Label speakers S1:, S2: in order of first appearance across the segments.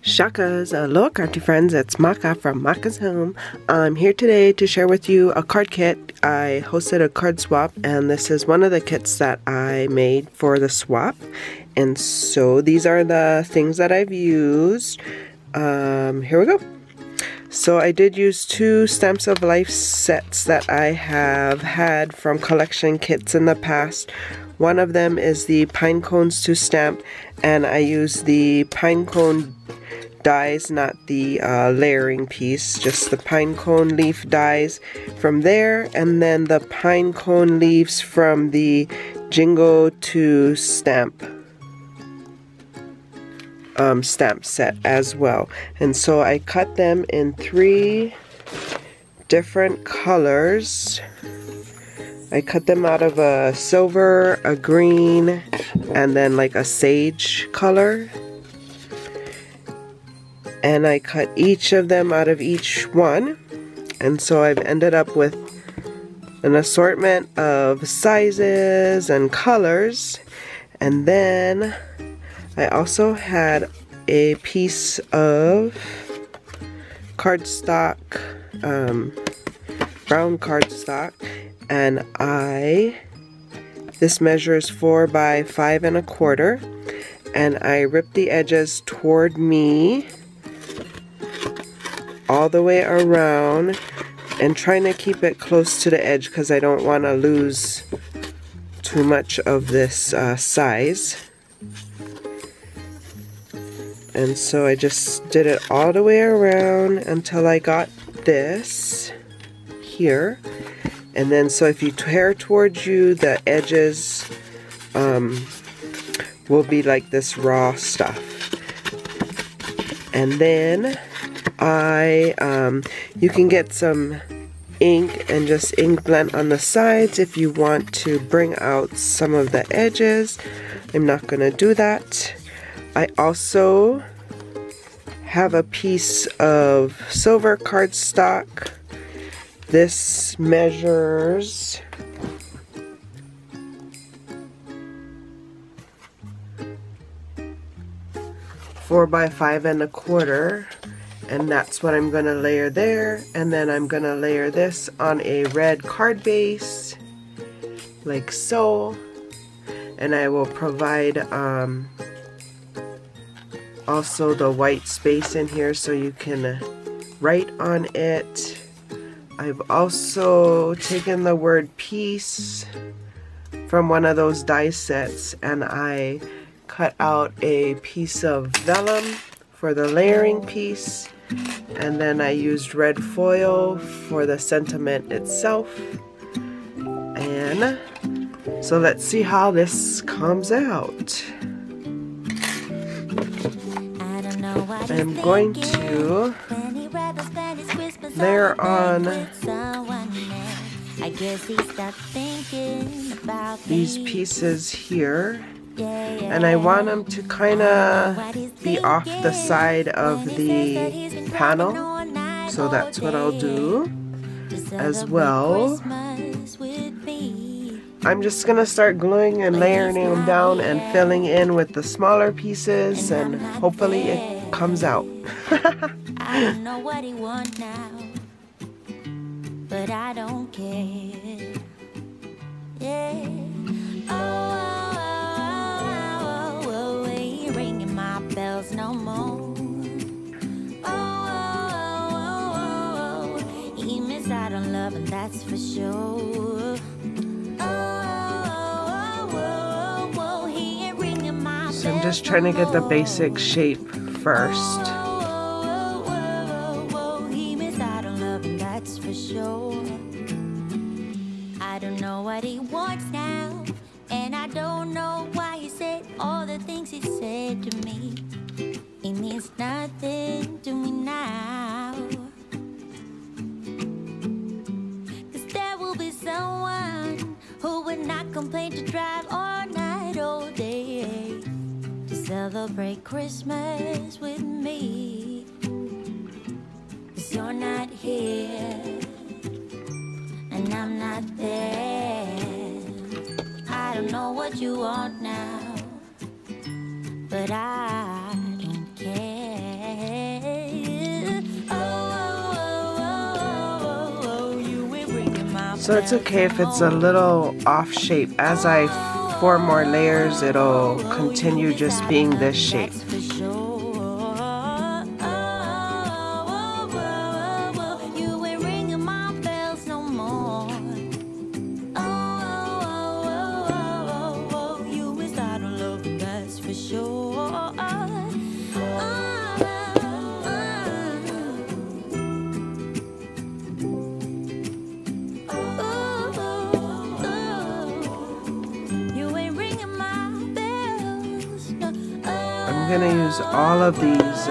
S1: Shakas, aloha crafty friends, it's Maka from Makaz Home. I'm here today to share with you a card kit. I hosted a card swap and this is one of the kits that I made for the swap. And so these are the things that I've used. Here we go. So I did use 2 Stamps of Life sets that I have had from collection kits in the past. One of them is the pine cones to stamp, and I used the pine cone dies, not the layering piece, just the pine cone leaf dies from there, and then the pine cone leaves from the Jingo to stamp set as well. And so I cut them in 3 different colors. I cut them out of a silver, a green, and then like a sage color. And I cut each of them out of each one. And so I've ended up with an assortment of sizes and colors. And then I also had a piece of cardstock, brown cardstock. And this measures 4 by 5 1/4, and I ripped the edges toward me all the way around and trying to keep it close to the edge because I don't want to lose too much of this size. And so I just did it all the way around until I got this here. And then so if you tear towards you, the edges will be like this raw stuff. And then you can get some ink and just ink blend on the sides if you want to bring out some of the edges. I'm not going to do that. I also have a piece of silver cardstock. This measures 4 by 5 1/4, and that's what I'm going to layer there. And then I'm going to layer this on a red card base like so, and I will provide also the white space in here so you can write on it. I've also taken the word peace from one of those die sets, and I cut out a piece of vellum for the layering piece, and then I used red foil for the sentiment itself. And so let's see how this comes out. I'm going to layer on these pieces here, and I want them to kind of be off the side of the panel, so that's what I'll do as well. I'm just gonna start gluing and layering them down and filling in with the smaller pieces, and hopefully it comes out.
S2: I don't know what he wants now, but I don't care. Yeah. Oh, he ain't ringing my bells no more. Oh, he missed out on love, and that's for sure. Oh, he ain't ringing my bells.
S1: So I'm just trying to get the basic shape first.
S2: I don't know what he wants now, and I don't know why he said all the things he said to me. It means nothing to me now, 'cause there will be someone who would not complain to drive all night, all day to celebrate Christmas with me. 'Cause you're not here and I'm not there. I don't know what you want now, but I don't care.
S1: So it's okay if it's a little off shape. As I form more layers, it'll continue just being this shape. I'm gonna use all of these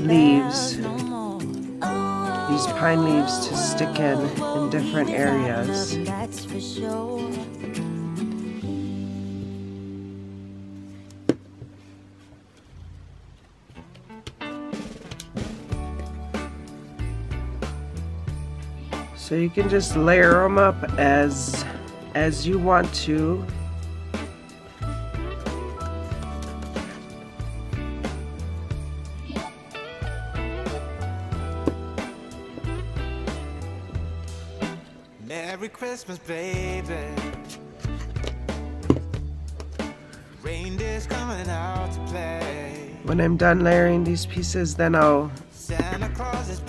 S1: leaves, these pine leaves, to stick in different areas. So you can just layer them up as you want to.
S3: Merry Christmas, baby. Reindeer's coming out to play.
S1: When I'm done layering these pieces, then I'll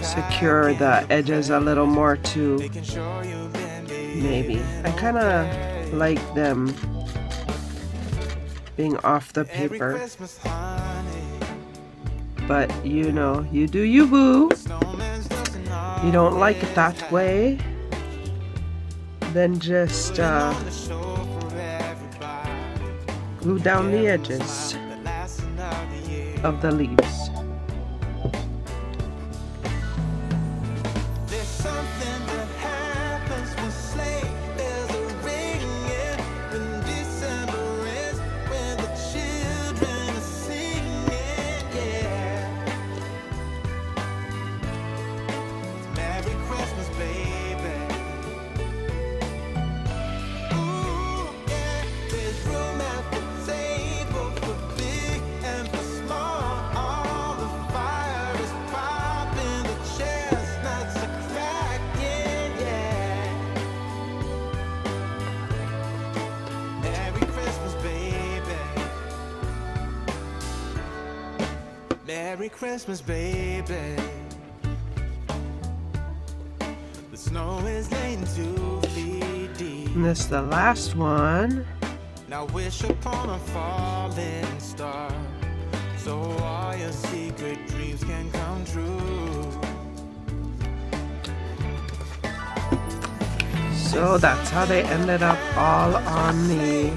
S1: secure the edges a little more too. Maybe. I kind of like them being off the paper. But you know, you do you, boo. You don't like it that way, then just glue down the edges of the leaves.
S3: Merry Christmas, baby. The snow is laying 2 feet deep.
S1: And this is the last one.
S3: Now wish upon a falling star, so all your secret dreams can come true.
S1: So that's how they ended up all on the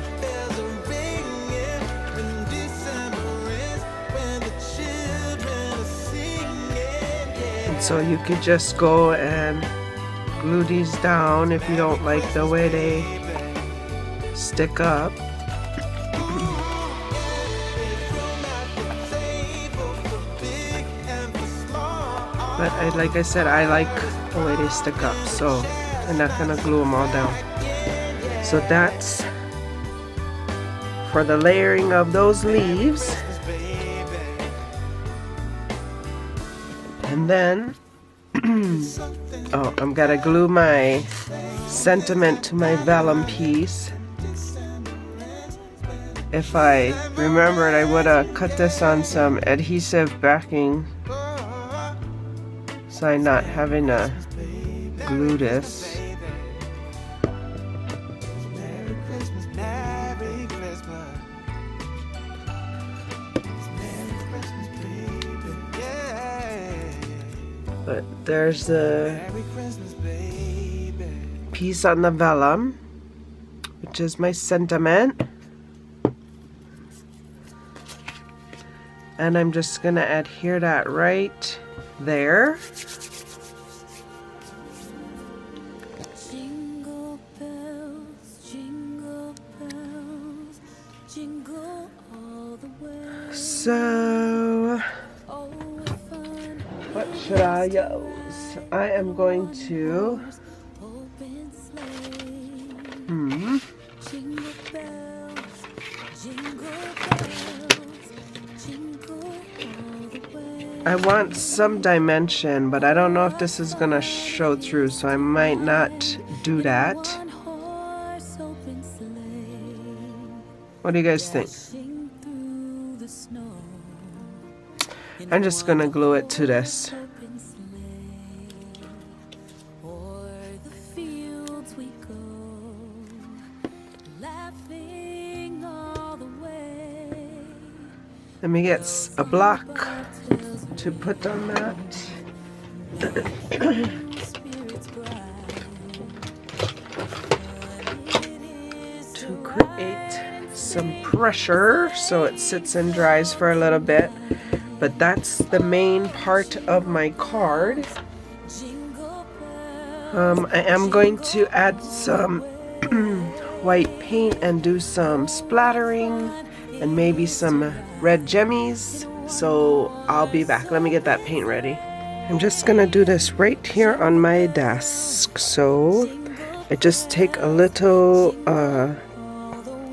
S1: So you could just go and glue these down if you don't like the way they stick up. But like I said, I like the way they stick up, so I'm not gonna glue them all down. So that's for the layering of those leaves. And then, oh, I'm gonna glue my sentiment to my vellum piece. If I remembered, I would have cut this on some adhesive backing, so I'm not having to glue this. But there's the piece on the vellum, which is my sentiment. And I'm just gonna adhere that right there.
S2: Jingle bells, jingle bells, jingle all the way.
S1: So what should I use? I am going to I want some dimension, but I don't know if this is gonna show through, so I might not do that. What do you guys think? I'm just gonna glue it to this. Let me get a block to put on that. To create some pressure so it sits and dries for a little bit. But that's the main part of my card. I am going to add some white paint and do some splattering and maybe some red jemmies. So I'll be back. Let me get that paint ready. I'm just gonna do this right here on my desk. So I just take a little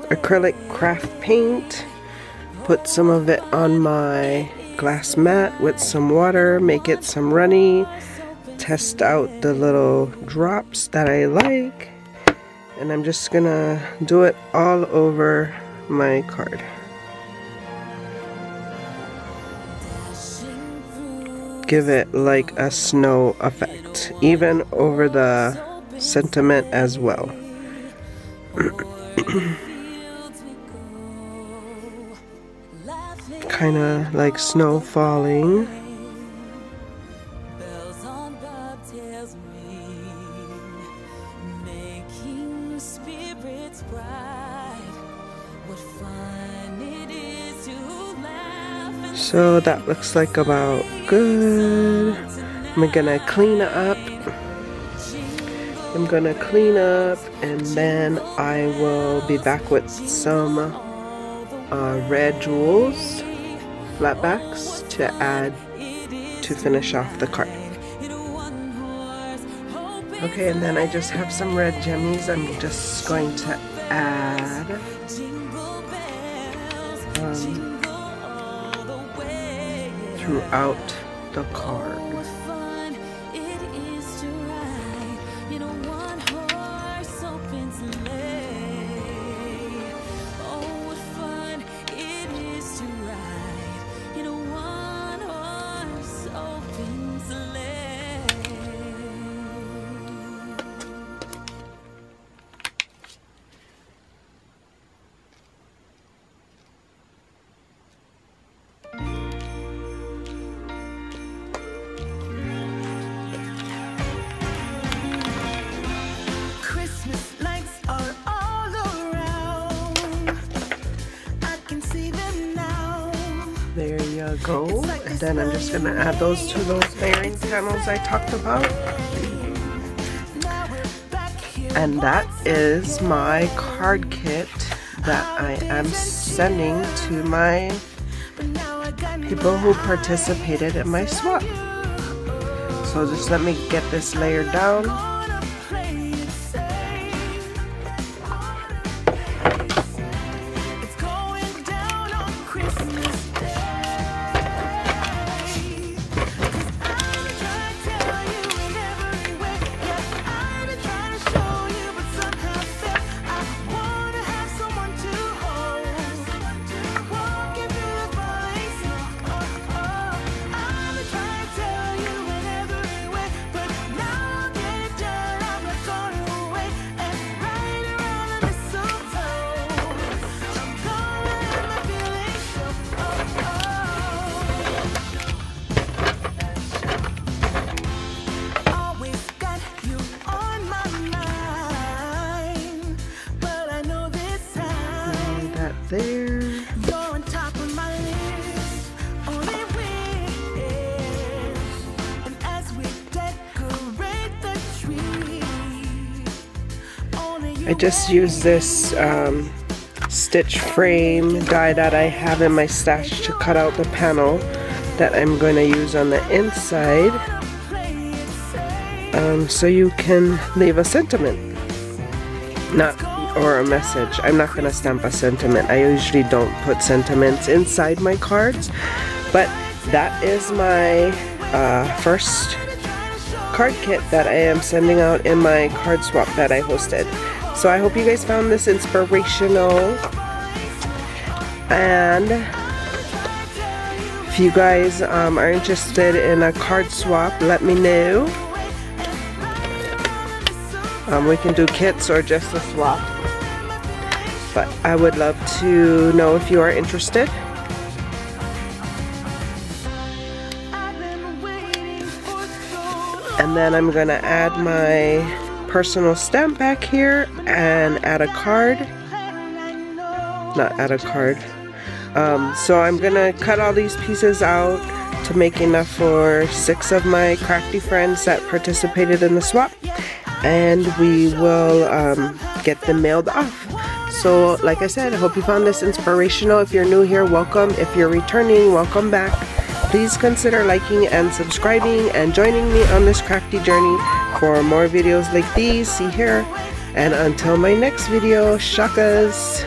S1: acrylic craft paint, put some of it on my glass mat with some water, make it some runny, test out the little drops that I like, and I'm just gonna do it all over my card. Give it like a snow effect, even over the sentiment as well. Kind of like snow falling. So that looks like about good. I'm gonna clean up. And then I will be back with some red jewels, flatbacks, to add to finish off the card. Okay, and then I just have some red jemmies. I'm just going to add throughout the card. There you go. And then I'm just gonna add those to those layering panels I talked about. And that is my card kit that I am sending to my people who participated in my swap. So just let me get this layered down. There. On top of my list, only and as we decorate the tree, I just use this stitch frame die that I have in my stash to cut out the panel that I'm going to use on the inside, so you can leave a sentiment. Or a message. I'm not going to stamp a sentiment. I usually don't put sentiments inside my cards, but that is my first card kit that I am sending out in my card swap that I hosted. So I hope you guys found this inspirational, and if you guys are interested in a card swap, let me know. We can do kits or just a swap, but I would love to know if you are interested. And then I'm gonna add my personal stamp back here and add a card. Not add a card. So I'm gonna cut all these pieces out to make enough for 6 of my crafty friends that participated in the swap, and we will get them mailed off. So like I said, I hope you found this inspirational. If you're new here, welcome. If you're returning, welcome back. Please consider liking and subscribing and joining me on this crafty journey for more videos like these. See here. And until my next video, shakas!